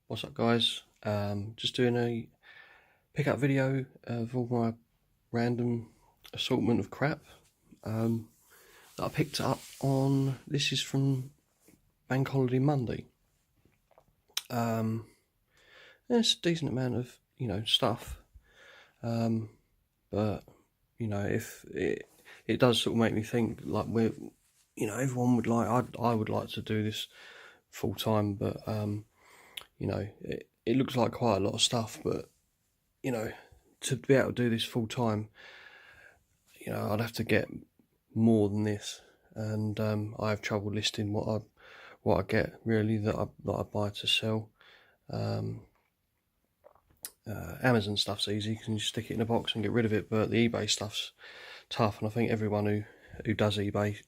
What's up, guys? Just doing a pickup video of all my random assortment of crap that I picked up on. This is from Bank Holiday Monday. It's a decent amount of stuff, but if it does sort of make me think like everyone would like I would like to do this full time, but it looks like quite a lot of stuff, but to be able to do this full time, I'd have to get more than this, and I have trouble listing what I get really that I buy to sell. Amazon stuff's easy because you stick it in a box and get rid of it, but the eBay stuff's tough, and I think everyone who does eBay,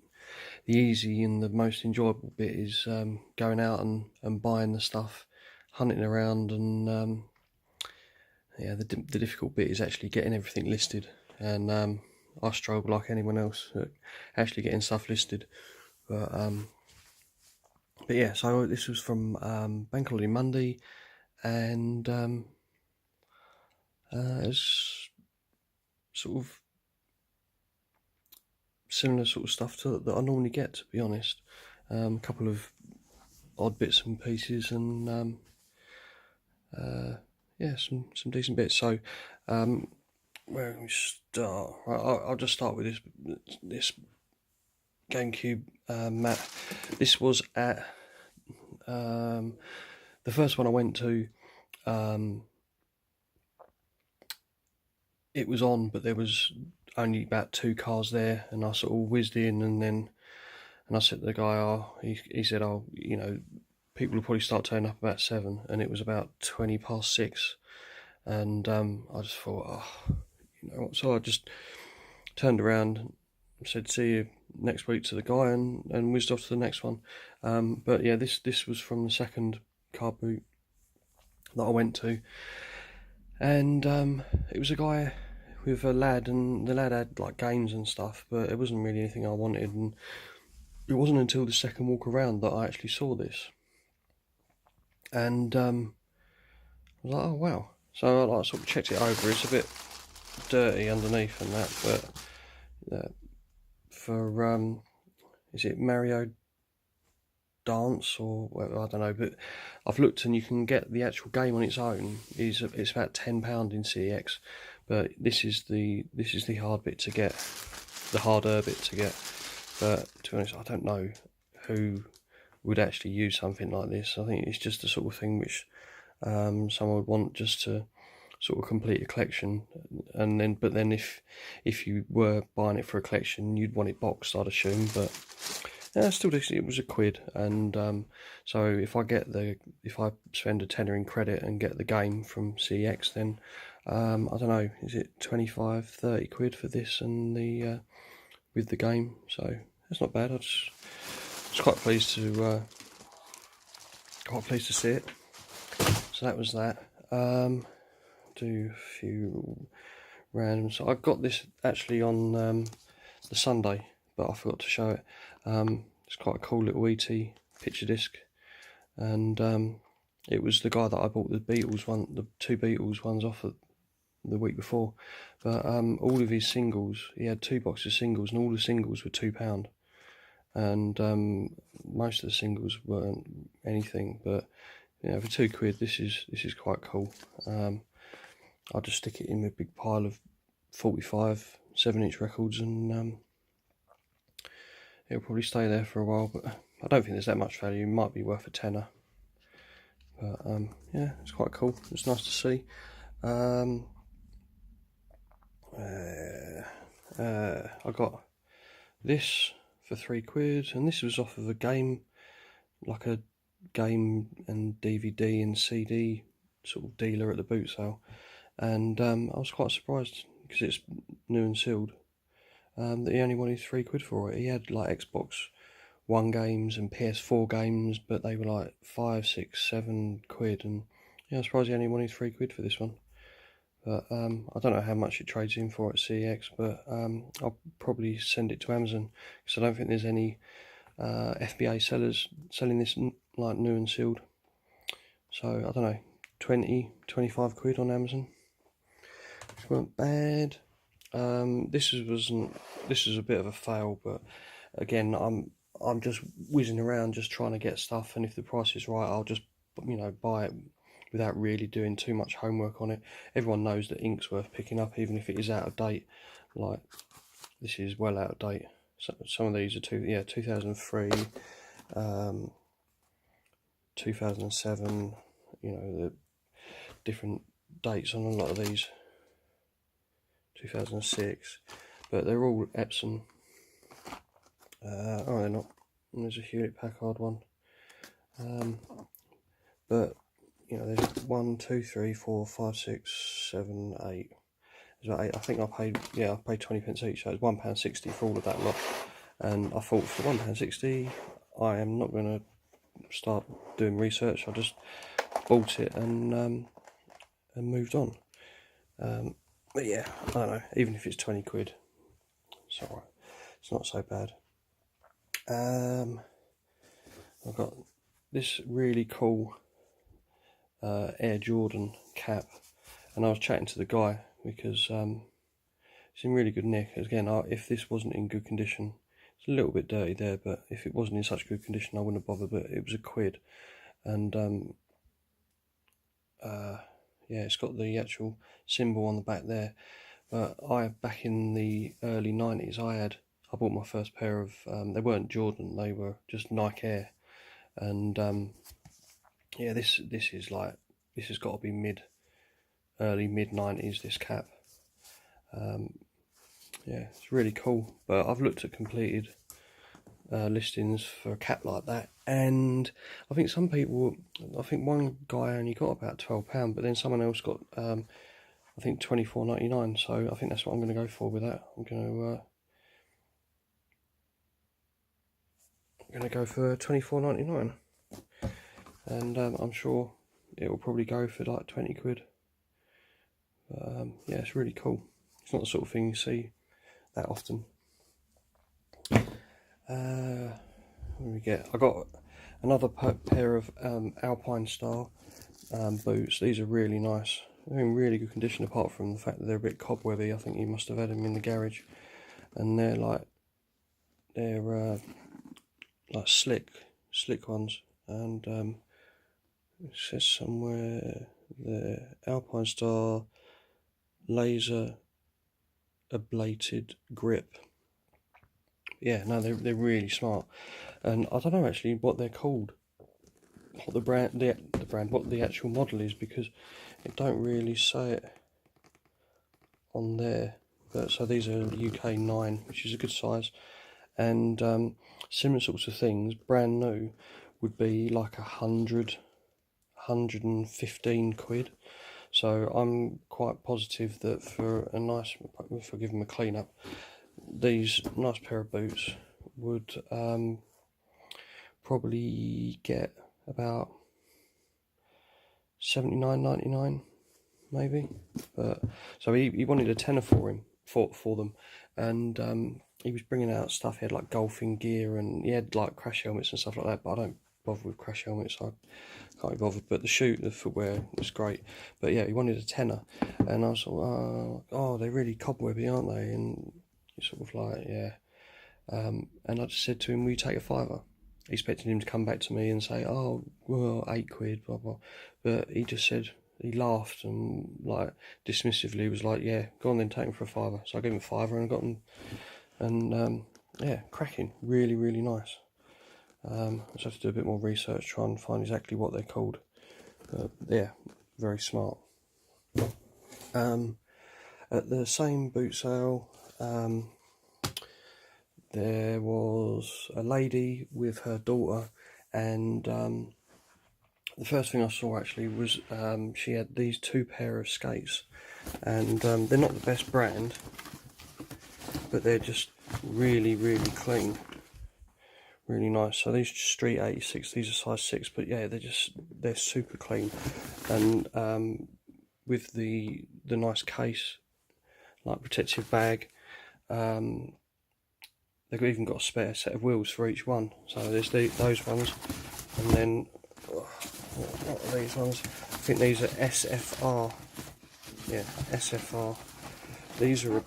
the easy and the most enjoyable bit is going out and buying the stuff, hunting around, and the difficult bit is actually getting everything listed, and I struggle like anyone else at actually getting stuff listed. But yeah, so this was from Bank Holiday Monday, and it's sort of similar sort of stuff that I normally get, to be honest. A couple of odd bits and pieces, and yeah, some decent bits. So where can we start? Right, I'll just start with this GameCube mat. This was at the first one I went to. It was on, but there was only about 2 cars there, and I sort of whizzed in, and I said to the guy, he said, people will probably start turning up about 7, and it was about 20 past 6, and I just thought, so I just turned around and said, see you next week to the guy, and whizzed off to the next one. But yeah, this was from the second car boot that I went to, and it was a guy with a lad, and the lad had like games and stuff, but it wasn't really anything I wanted, and it wasn't until the second walk around that I actually saw this, and I was like, oh wow. So I sort of checked it over. It's a bit dirty underneath and that, but for is it Mario Dance or whatever, I don't know, but I've looked and you can get the actual game on its own. It's about £10 in CEX, but this is the hard bit to get, the harder bit to get. But to be honest, I don't know who would actually use something like this. I think it's just the sort of thing which someone would want just to sort of complete a collection, and then if you were buying it for a collection, you'd want it boxed, I'd assume. But yeah, still, it was £1, and so if I spend a tenner in credit and get the game from CX, then I don't know, is it 25-30 quid for this and the with the game? So that's not bad. I was quite pleased to see it. So that was that. Do a few random. So I got this actually on the Sunday, but I forgot to show it. It's quite a cool little ET picture disc, and it was the guy that I bought the Beatles one, the 2 Beatles ones off the week before. But all of his singles, he had 2 boxes of singles, and all the singles were £2, and most of the singles weren't anything. But for £2, this is quite cool. I'll just stick it in a big pile of 45 7-inch records, and it'll probably stay there for a while, but I don't think there's that much value. It might be worth a tenner, but yeah, it's quite cool. It's nice to see. I got this for £3, and this was off of a game, like a game and DVD and CD sort of dealer at the boot sale, and I was quite surprised because it's new and sealed, that he only wanted £3 for it. He had like Xbox One games and PS4 games, but they were like 5, 6, 7 quid, and yeah, I'm surprised he only wanted £3 for this one. But I don't know how much it trades in for at CEX, but I'll probably send it to Amazon because I don't think there's any FBA sellers selling this like new and sealed. So I don't know, 20-25 quid on Amazon, which weren't bad. This was a bit of a fail, but again, I'm just whizzing around just trying to get stuff, and if the price is right, I'll just, you know, buy it without really doing too much homework on it. Everyone knows that ink's worth picking up, even if it is out of date. Like, this is well out of date. So some of these are 2003, 2007. You know, the different dates on a lot of these. 2006, but they're all Epson. Oh, they're not. There's a Hewlett Packard one. But you know, there's 1, 2, 3, 4, 5, 6, 7, 8. There's about 8. I think I paid 20 pence each, so it's £1.60 for all of that lot. And I thought, for £1.60, I am not going to start doing research. I just bought it and moved on. But yeah, I don't know. Even if it's 20 quid, it's alright. It's not so bad. I've got this really cool Air Jordan cap, and I was chatting to the guy because it's in really good nick. Again, if this wasn't in good condition, it's a little bit dirty there, but if it wasn't in such good condition, I wouldn't have bothered. But it was £1, and yeah, it's got the actual symbol on the back there. But back in the early 90s, I bought my first pair of, they weren't Jordan, they were just Nike Air. And yeah, this has got to be early mid 90s, this cap. Yeah, it's really cool. But I've looked at completed listings for a cap like that, and I think one guy only got about £12, but then someone else got I think £24.99. So I think that's what I'm going to go for with that. I'm going to go for £24.99, and I'm sure it will probably go for like 20 quid. Yeah, it's really cool. It's not the sort of thing you see that often. What do we get? I got another pair of Alpine style boots. These are really nice. They're in really good condition, apart from the fact that they're a bit cobwebby. I think you must have had them in the garage, and they're like slick ones. And it says somewhere the Alpine style laser ablated grip. Yeah, no, they're really smart, and I don't know actually what they're called, what the brand, what the actual model is, because it don't really say it on there. But so these are UK 9, which is a good size, and similar sorts of things, brand new, would be like 115 quid. So I'm quite positive that for a nice, if I give them a clean up, these nice pair of boots would probably get about £79.99 maybe. But so he wanted a tenner for them, and he was bringing out stuff. He had like golfing gear, and he had like crash helmets and stuff like that, but I don't bother with crash helmets. I can't be bothered. But the footwear was great. But yeah, he wanted a tenner, and I was like, oh, they're really cobwebby, aren't they? And he's sort of like, yeah. And I just said to him, will you take a £5? Expecting him to come back to me and say, oh, well, 8 quid, blah, blah. But he just said, he laughed and like dismissively was like, yeah, go on then, take him for a £5. So I gave him a £5 and I got him, and yeah, cracking, really, really nice. I just have to do a bit more research, try and find exactly what they're called. But yeah, very smart. At the same boot sale, there was a lady with her daughter, and the first thing I saw actually was she had these 2 pair of skates, and they're not the best brand, but they're just really, really clean, really nice. So these are Street 86, these are size 6, but yeah, they're super clean, and with the nice case, like protective bag. They've even got a spare set of wheels for each one. So there's those ones, and then what What are these ones? I think these are SFR. Yeah, SFR. These are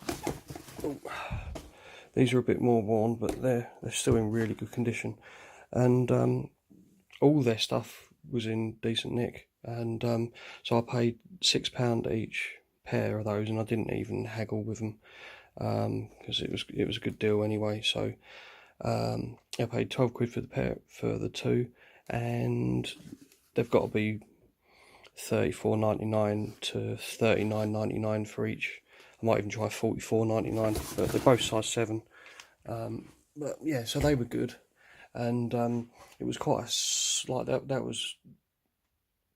a bit more worn, but they're still in really good condition, and all their stuff was in decent nick. And so I paid £6 each pair of those, and I didn't even haggle with them because it was a good deal anyway. So I paid £12 for the pair for the two, and they've got to be £34.99 to £39.99 for each. I might even try £44.99, but they're both size 7. But yeah, so they were good, and it was quite a slight. That was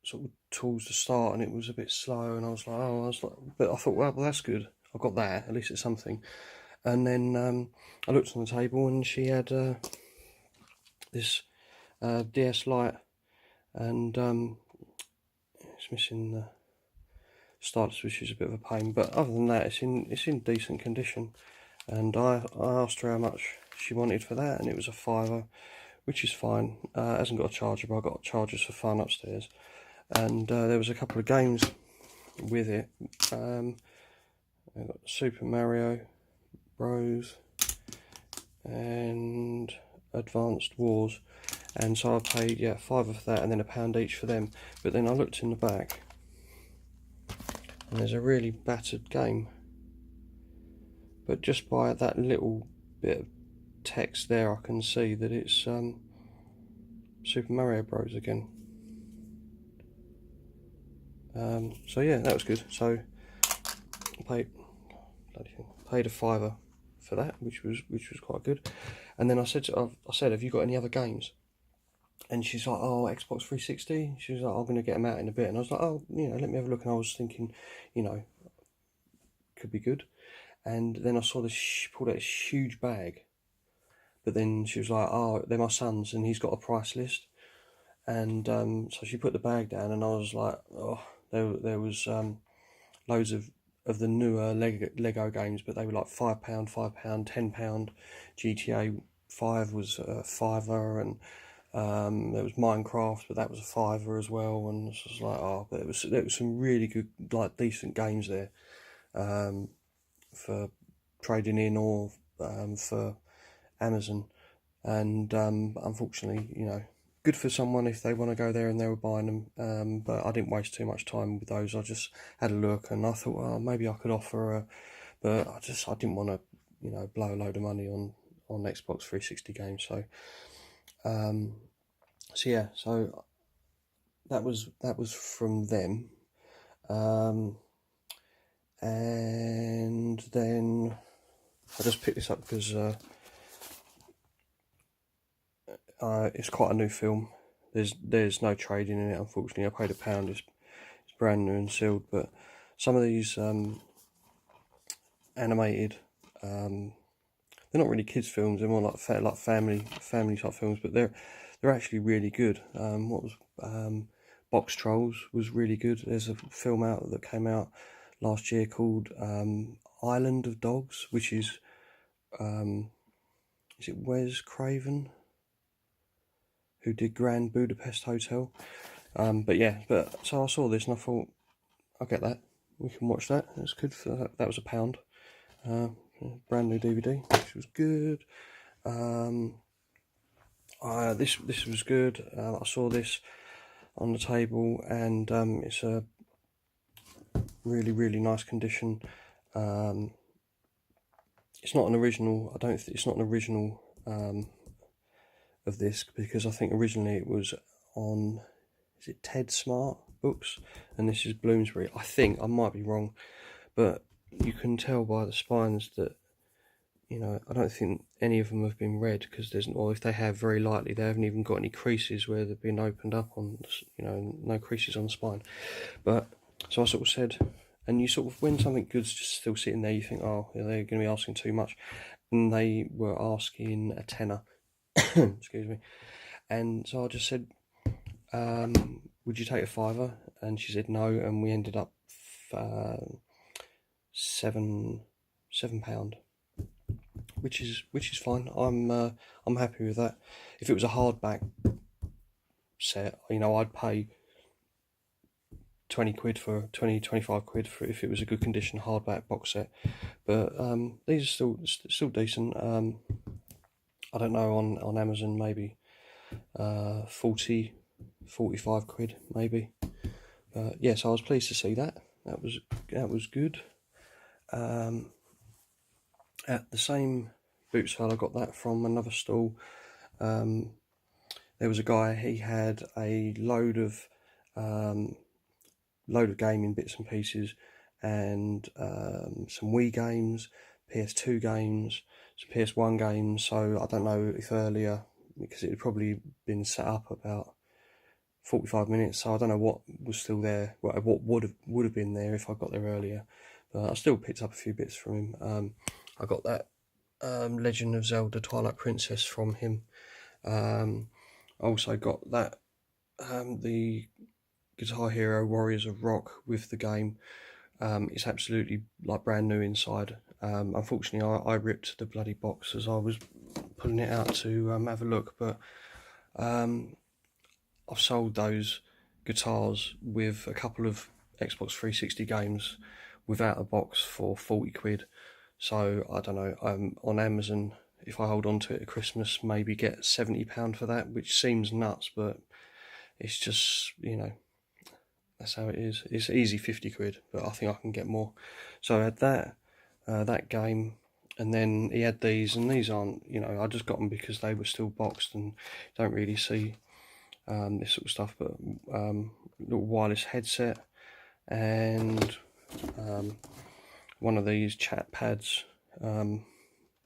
sort of towards the start, and it was a bit slow, and I was like, but I thought, well, that's good. I got that. At least it's something. And then I looked on the table, and she had this DS Lite, and it's missing the starters, which is a bit of a pain. But other than that, it's in decent condition. And I asked her how much she wanted for that, and it was a £5, which is fine. It hasn't got a charger, but I got chargers for fun upstairs. And there was a couple of games with it. I got Super Mario Bros. And Advanced Wars, and so I paid £5 for that, and then £1 each for them. But then I looked in the back, and there's a really battered game. But just by that little bit of text there, I can see that it's Super Mario Bros. Again. So yeah, that was good. So I paid a £5 for that, which was quite good. And then I said, have you got any other games? And she's like, oh, Xbox 360. She was like, I'm going to get them out in a bit. And I was like, oh, let me have a look. And I was thinking, could be good. And then I saw she pulled out this huge bag. But then she was like, oh, they're my son's, and he's got a price list. And so she put the bag down, and I was like, oh, there was loads of the newer Lego games, but they were like £5, £5, £10. GTA 5 was a £5, and there was Minecraft, but that was a £5 as well. And it was like, oh, but there was some really good, like, decent games there for trading in, or for Amazon. And unfortunately, good for someone if they want to go there and they were buying them. But I didn't waste too much time with those. I just had a look, and I thought, well, maybe I could offer but I didn't want to, blow a load of money on Xbox 360 games. So so that was from them. And then I just picked this up because it's quite a new film. There's no trading in it, unfortunately. I paid £1. It's brand new and sealed. But some of these animated, they're not really kids films. They're more like family type films. But they're actually really good. Box Trolls was really good. There's a film that came out last year called Island of Dogs, which is it Wes Craven who did Grand Budapest Hotel? So I saw this and I thought, I'll get that. We can watch that. It's good. That was £1. Brand new DVD, which was good. This was good. I saw this on the table, and it's a really, really nice condition. It's not an original. I don't think it's not an original of this, because I think originally it was on, is it Ted Smart Books, and this is Bloomsbury. I think, I might be wrong, but you can tell by the spines that, I don't think any of them have been read, because or if they have, very lightly. They haven't even got any creases where they've been opened up on, no creases on the spine. But so I sort of said, and you sort of, when something good's just still sitting there, you think, oh, they're going to be asking too much, and they were asking a tenner. Excuse me. And so I just said, would you take a £5? And she said no, and we ended up £7, which is fine. I'm happy with that. If it was a hardback set, I'd pay 20 quid for 25 quid for if it was a good condition hardback box set. But these are still decent. I don't know, on Amazon maybe 40, 45 quid maybe. Yeah, so I was pleased to see that. That was good. At the same boot sale, I got that from another stall. There was a guy, he had a load of gaming bits and pieces, and some Wii games, PS2 games, some PS1 games. So I don't know if earlier, because it had probably been set up about 45 minutes, so I don't know what was still there, what would have been there if I got there earlier. But I still picked up a few bits from him. I got that Legend of Zelda Twilight Princess from him. I also got that the Guitar Hero Warriors of Rock with the game. It's absolutely like brand new inside. Unfortunately, I ripped the bloody box as I was pulling it out to have a look, but I've sold those guitars with a couple of Xbox 360 games without a box for 40 quid. So I don't know, on Amazon, if I hold on to it at Christmas, maybe get £70 for that, which seems nuts, but it's just, you know, that's how it is. It's easy 50 quid, but I think I can get more. So I had that game, and then he had these, and these aren't, you know, I just got them because they were still boxed and don't really see this sort of stuff, but little wireless headset, and one of these chat pads, and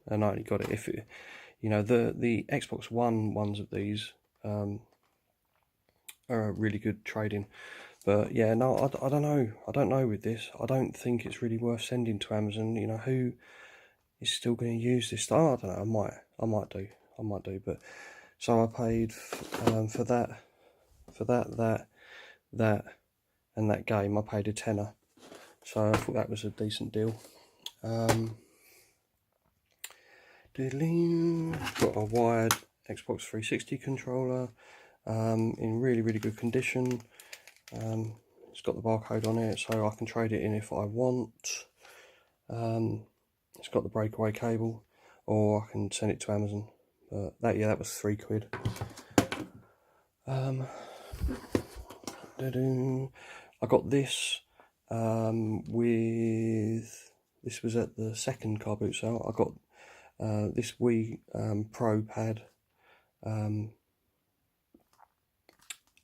I only got it if it, you know, the Xbox One ones of these are a really good trade-in. But yeah, no, I don't know with this. I don't think it's really worth sending to Amazon. You know, who is still going to use this stuff? I don't know, I might do, but so I paid for that, and that game. I paid a tenner, so I thought that was a decent deal. Got a wired Xbox 360 controller, in really good condition. It's got the barcode on it, so I can trade it in if I want. It's got the breakaway cable, or I can send it to Amazon. But that was 3 quid. I got this this was at the second car boot sale. I got this Wii Pro pad,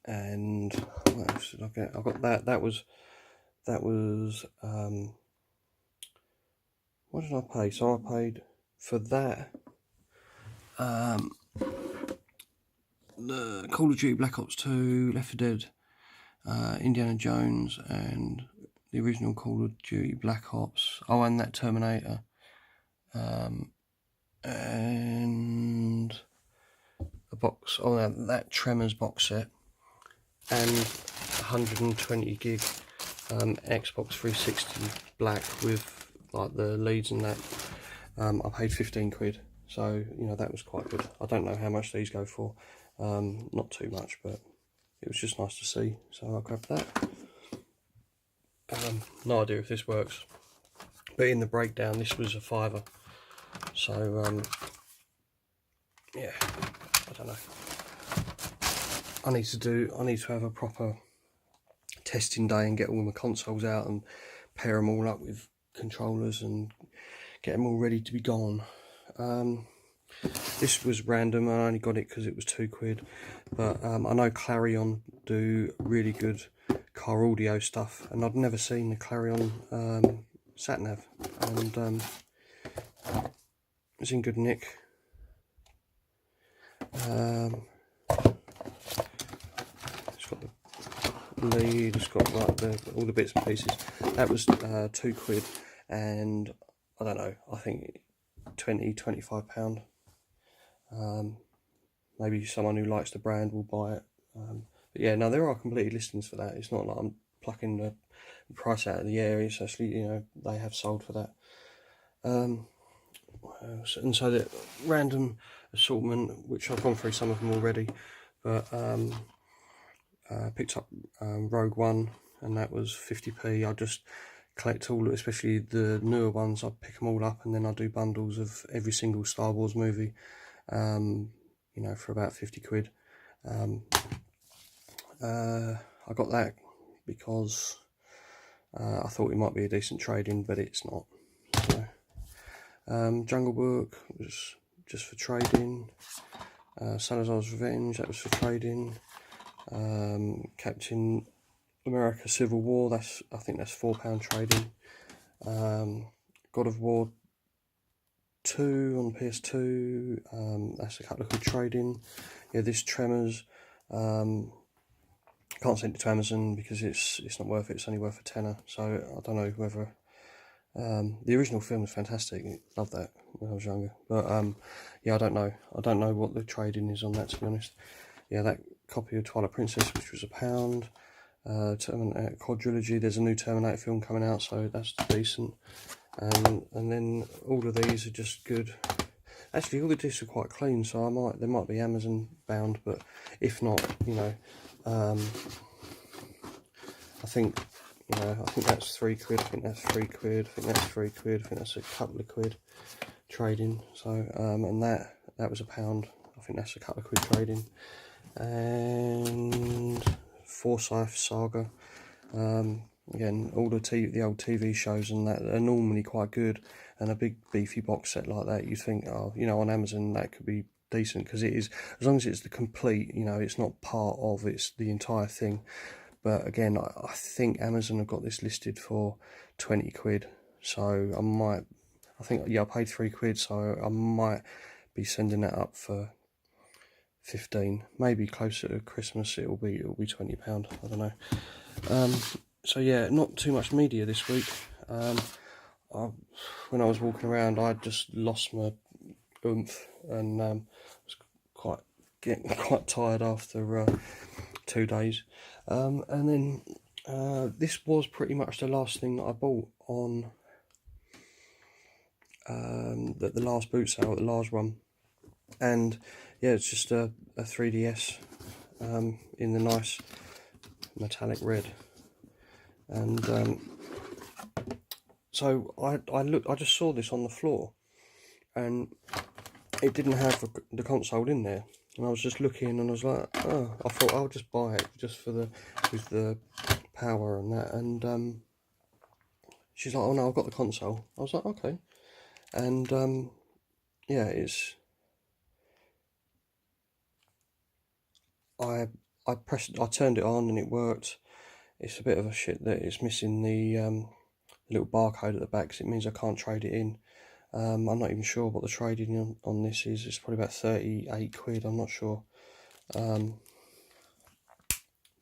and what else did I get? I got that. That was what did I pay? So I paid for that the Call of Duty Black Ops 2, Left 4 Dead, Indiana Jones, and the original Call of Duty Black Ops. Oh, and that Terminator, and a box. Oh, that Tremors box set, and 120 gig Xbox 360 black with like the leads and that. I paid 15 quid, so you know that was quite good. I don't know how much these go for, not too much, but it was just nice to see, so I grabbed that. No idea if this works, but in the breakdown this was a £5, so yeah, I don't know. I need to have a proper testing day and get all my consoles out and pair them all up with controllers and get them all ready to be gone. This was random. I only got it because it was 2 quid, but I know Clarion do really good car audio stuff, and I'd never seen the Clarion sat-nav, and it's in good nick. It's got the lead, it's got like all the bits and pieces. That was 2 quid, and I don't know, I think £25. Maybe someone who likes the brand will buy it. But yeah, no, there are completed listings for that. It's not like I'm plucking the price out of the air. It's actually, you know, they have sold for that. And so the random assortment, which I've gone through some of them already, but picked up Rogue One, and that was 50p. I just collect all, especially the newer ones, I pick them all up and then I do bundles of every single Star Wars movie, you know, for about 50 quid. I got that because I thought it might be a decent trade-in, but it's not. So, Jungle Book was just for trading. Salazar's Revenge, that was for trading. Captain America Civil War, I think that's £4 trading. God of War 2 on PS2, that's a couple of good trading. Yeah, this Tremors, can't send it to Amazon because it's not worth it. It's only worth a tenner. So I don't know whether the original film was fantastic. Loved that when I was younger. But yeah, I don't know. I don't know what the trading is on that, to be honest. Yeah, that copy of Twilight Princess, which was £1. Terminator Quadrilogy. There's a new Terminator film coming out, so that's decent. And then all of these are just good. Actually, all the discs are quite clean, so they might be Amazon bound, but if not, you know, I think that's £3. I think that's £3. I think that's £3. I think that's a couple of quid trading. So and that was £1. I think that's a couple of quid trading. And Forsyth Saga. Again, all the old TV shows and that are normally quite good, and a big beefy box set like that, you think, oh, you know, on Amazon that could be decent, because it is, as long as it's the complete, you know, it's not part of, it's the entire thing. But again, I think Amazon have got this listed for 20 quid, so I think, yeah, I paid £3, so I might be sending that up for 15, maybe closer to Christmas it'll be £20. I don't know. So yeah, not too much media this week. When I was walking around, I just lost my oomph, and was getting quite tired after 2 days. And then this was pretty much the last thing that I bought on the last boot sale, the large one. And yeah, it's just a 3DS in the nice metallic red. And so I just saw this on the floor, and it didn't have the console in there. And I was just looking, and I was like, oh, I thought I'll just buy it just with the power and that. And she's like, oh no, I've got the console. I was like, okay. And yeah, I turned it on and it worked. It's a bit of a shit that it's missing the little barcode at the back, 'cause it means I can't trade it in. I'm not even sure what the trading on this is. It's probably about 38 quid, I'm not sure. But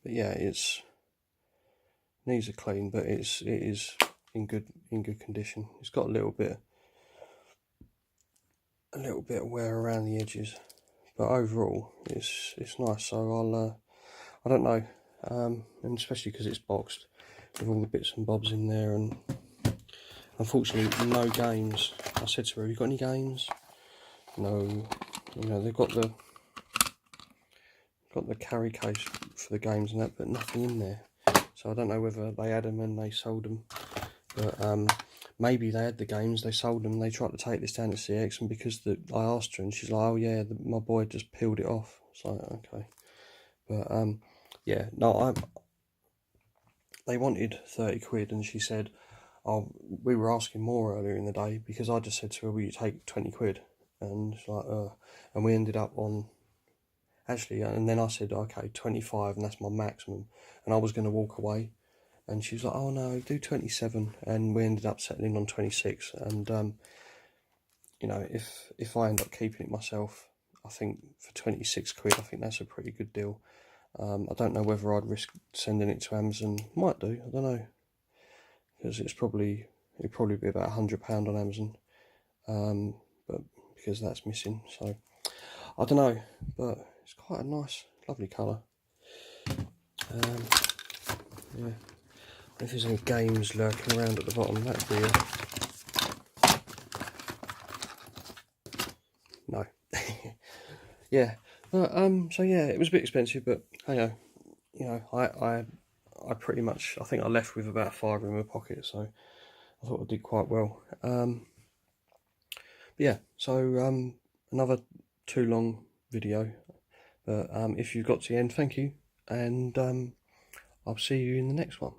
yeah, it's needs a clean, but it is in good condition. It's got a little bit of wear around the edges, but overall it's nice. So I don't know, and especially because it's boxed with all the bits and bobs in there, and unfortunately no games. I said to her, have you got any games? No, you know, they've got the carry case for the games and that, but nothing in there. So I don't know whether they had them and they sold them, but maybe they had the games, they sold them, they tried to take this down to CX, and because I asked her and she's like, oh yeah, my boy just peeled it off. So okay, but yeah, no, they wanted 30 quid, and she said, oh, we were asking more earlier in the day, because I just said to her, will you take 20 quid? And she's like, and we ended up on, actually, and then I said, okay, 25, and that's my maximum, and I was going to walk away, and she was like, oh no, do 27, and we ended up settling on 26, and you know, if I end up keeping it myself, I think for 26 quid, I think that's a pretty good deal. I don't know whether I'd risk sending it to Amazon. Might do, I don't know, because it'd probably be about £100 on Amazon, but because that's missing, so I don't know, but it's quite a nice, lovely colour. Yeah, if there's any games lurking around at the bottom, that'd be no. Yeah, but so yeah, it was a bit expensive, but hey, you know, I I think I left with about 5 in my pocket, so I thought I did quite well. But yeah, so another too long video, but if you've got to the end, thank you, and I'll see you in the next one.